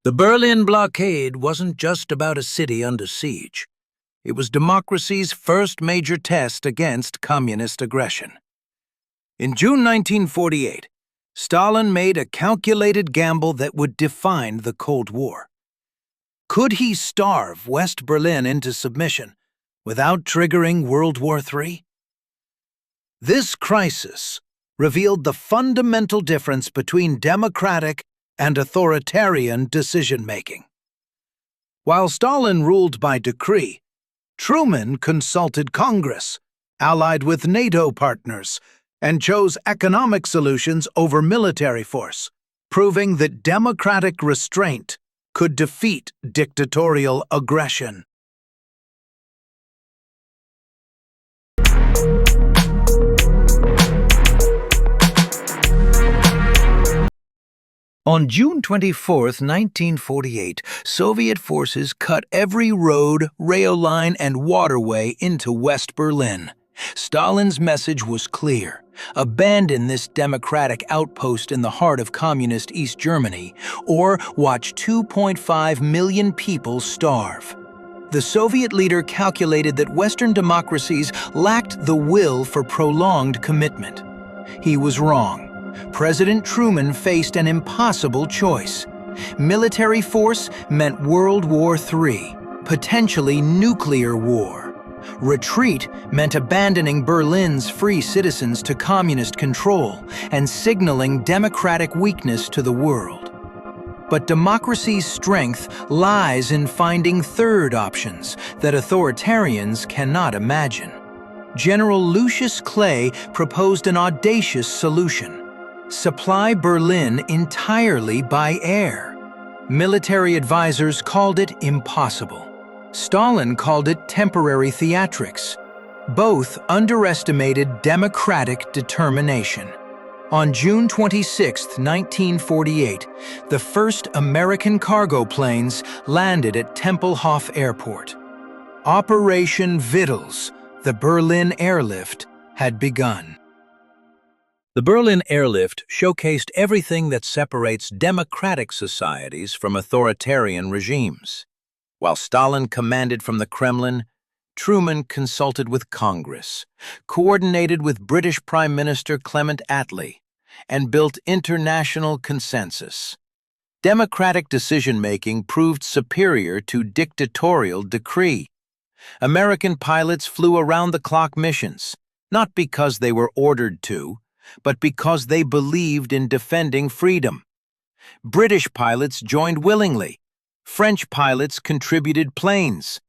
The Berlin Blockade wasn't just about a city under siege. It was democracy's first major test against communist aggression. In June 1948, Stalin made a calculated gamble that would define the Cold War. Could he starve West Berlin into submission without triggering World War III? This crisis revealed the fundamental difference between democratic and authoritarian decision-making. While Stalin ruled by decree, Truman consulted Congress, allied with NATO partners, and chose economic solutions over military force, proving that democratic restraint could defeat dictatorial aggression. On June 24, 1948, Soviet forces cut every road, rail line, and waterway into West Berlin. Stalin's message was clear: abandon this democratic outpost in the heart of communist East Germany, or watch 2.5 million people starve. The Soviet leader calculated that Western democracies lacked the will for prolonged commitment. He was wrong. President Truman faced an impossible choice. Military force meant World War III, potentially nuclear war. Retreat meant abandoning Berlin's free citizens to communist control and signaling democratic weakness to the world. But democracy's strength lies in finding third options that authoritarians cannot imagine. General Lucius Clay proposed an audacious solution: supply Berlin entirely by air. Military advisors called it impossible. Stalin called it temporary theatrics. Both underestimated democratic determination. On June 26, 1948, the first American cargo planes landed at Tempelhof Airport. Operation Vittles, the Berlin airlift, had begun. The Berlin airlift showcased everything that separates democratic societies from authoritarian regimes. While Stalin commanded from the Kremlin, Truman consulted with Congress, coordinated with British Prime Minister Clement Attlee, and built international consensus. Democratic decision-making proved superior to dictatorial decree. American pilots flew around-the-clock missions, not because they were ordered to, but because they believed in defending freedom. British pilots joined willingly. French pilots contributed planes.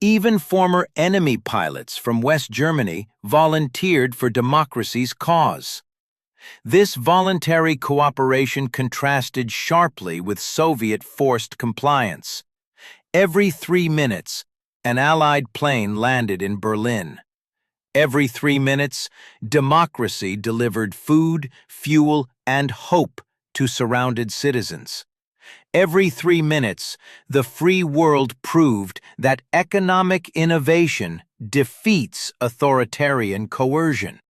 Even former enemy pilots from West Germany volunteered for democracy's cause. This voluntary cooperation contrasted sharply with Soviet forced compliance. Every 3 minutes, an Allied plane landed in Berlin. Every 3 minutes, democracy delivered food, fuel, and hope to surrounded citizens. Every 3 minutes, the free world proved that economic innovation defeats authoritarian coercion.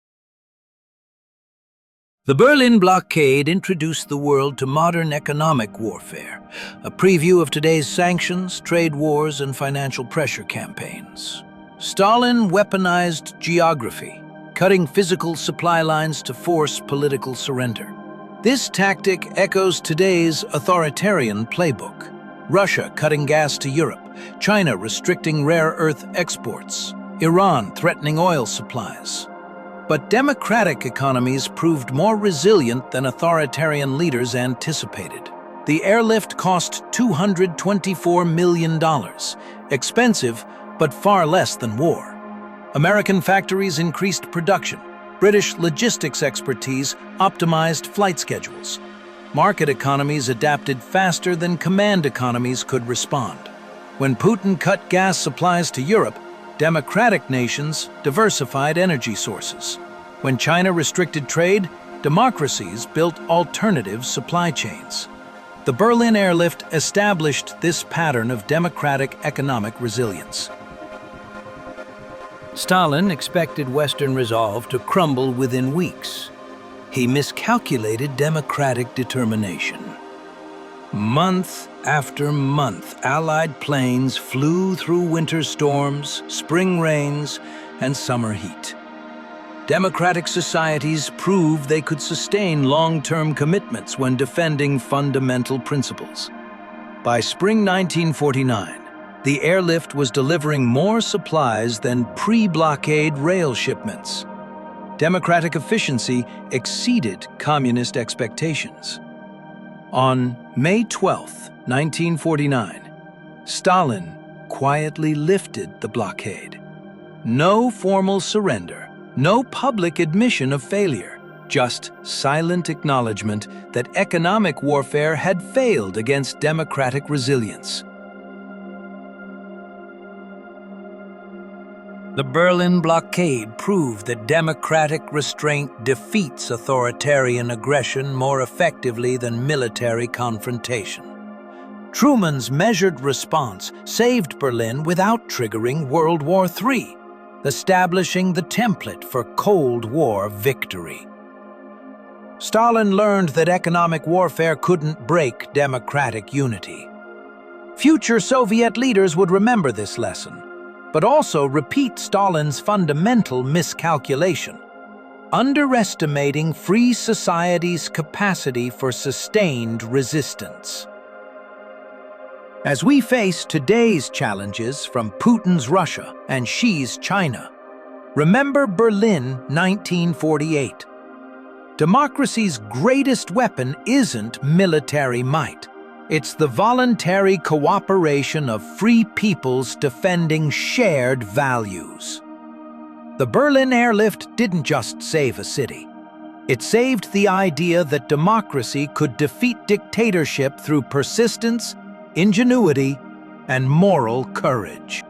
The Berlin Blockade introduced the world to modern economic warfare, a preview of today's sanctions, trade wars, and financial pressure campaigns. Stalin weaponized geography, cutting physical supply lines to force political surrender. This tactic echoes today's authoritarian playbook: Russia cutting gas to Europe, China restricting rare earth exports, Iran threatening oil supplies. But democratic economies proved more resilient than authoritarian leaders anticipated. The airlift cost $224 million, expensive, but far less than war. American factories increased production. British logistics expertise optimized flight schedules. Market economies adapted faster than command economies could respond. When Putin cut gas supplies to Europe, democratic nations diversified energy sources. When China restricted trade, democracies built alternative supply chains. The Berlin airlift established this pattern of democratic economic resilience. Stalin expected Western resolve to crumble within weeks. He miscalculated democratic determination. Month After months, Allied planes flew through winter storms, spring rains, and summer heat. Democratic societies proved they could sustain long-term commitments when defending fundamental principles. By spring 1949, the airlift was delivering more supplies than pre-blockade rail shipments. Democratic efficiency exceeded communist expectations. On May 12, 1949, Stalin quietly lifted the blockade. No formal surrender, no public admission of failure, just silent acknowledgement that economic warfare had failed against democratic resilience. The Berlin Blockade proved that democratic restraint defeats authoritarian aggression more effectively than military confrontation. Truman's measured response saved Berlin without triggering World War III, establishing the template for Cold War victory. Stalin learned that economic warfare couldn't break democratic unity. Future Soviet leaders would remember this lesson, but also repeat Stalin's fundamental miscalculation, underestimating free societies' capacity for sustained resistance. As we face today's challenges from Putin's Russia and Xi's China, remember Berlin 1948. Democracy's greatest weapon isn't military might. It's the voluntary cooperation of free peoples defending shared values. The Berlin airlift didn't just save a city. It saved the idea that democracy could defeat dictatorship through persistence, ingenuity, and moral courage.